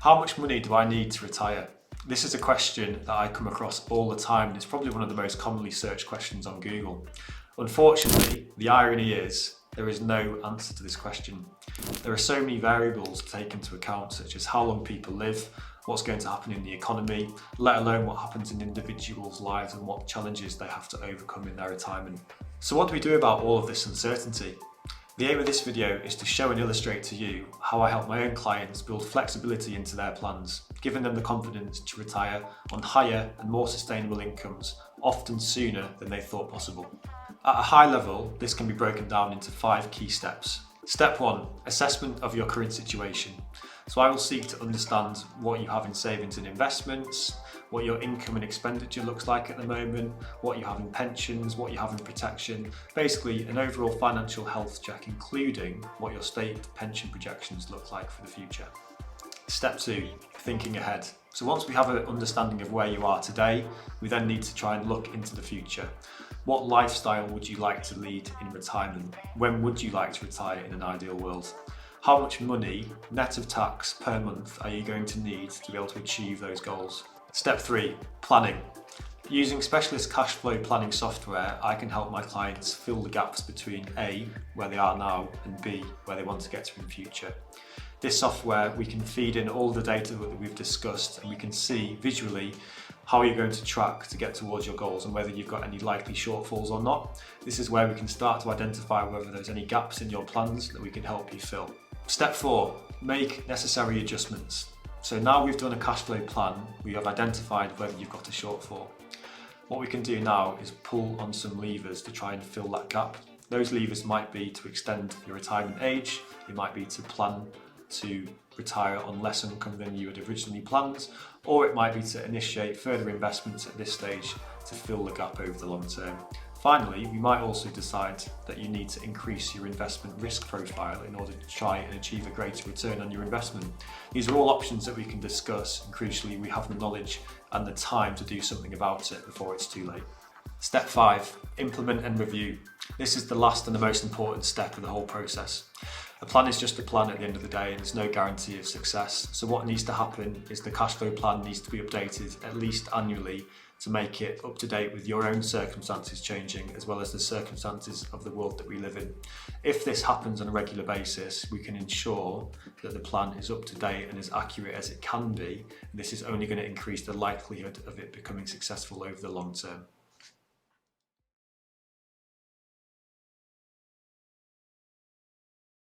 How much money do I need to retire? This is a question that I come across all the time, and it's probably one of the most commonly searched questions on Google. Unfortunately, the irony is there is no answer to this question. There are so many variables to take into account, such as how long people live, what's going to happen in the economy, let alone what happens in individuals' lives and what challenges they have to overcome in their retirement. So what do we do about all of this uncertainty? The aim of this video is to show and illustrate to you how I help my own clients build flexibility into their plans, giving them the confidence to retire on higher and more sustainable incomes, often sooner than they thought possible. At a high level, this can be broken down into 5 key steps. Step 1, assessment of your current situation. So I will seek to understand what you have in savings and investments, what your income and expenditure looks like at the moment, what you have in pensions, what you have in protection, basically an overall financial health check, including what your state pension projections look like for the future. Step 2, thinking ahead. So once we have an understanding of where you are today, we then need to try and look into the future. What lifestyle would you like to lead in retirement? When would you like to retire in an ideal world? How much money, net of tax, per month are you going to need to be able to achieve those goals? Step 3, planning. Using specialist cash flow planning software, I can help my clients fill the gaps between A, where they are now, and B, where they want to get to in the future. This software, we can feed in all the data that we've discussed, and we can see visually how you're going to track to get towards your goals and whether you've got any likely shortfalls or not. This is where we can start to identify whether there's any gaps in your plans that we can help you fill. Step 4, make necessary adjustments. So now we've done a cash flow plan, we have identified whether you've got a shortfall. What we can do now is pull on some levers to try and fill that gap. Those levers might be to extend your retirement age, it might be to plan to retire on less income than you had originally planned, or it might be to initiate further investments at this stage to fill the gap over the long term. Finally, we might also decide that you need to increase your investment risk profile in order to try and achieve a greater return on your investment. These are all options that we can discuss, and crucially, we have the knowledge and the time to do something about it before it's too late. Step 5, implement and review. This is the last and the most important step of the whole process. A plan is just a plan at the end of the day, and there's no guarantee of success. So what needs to happen is the cash flow plan needs to be updated at least annually to make it up to date with your own circumstances changing, as well as the circumstances of the world that we live in. If this happens on a regular basis, we can ensure that the plan is up to date and as accurate as it can be. This is only going to increase the likelihood of it becoming successful over the long term.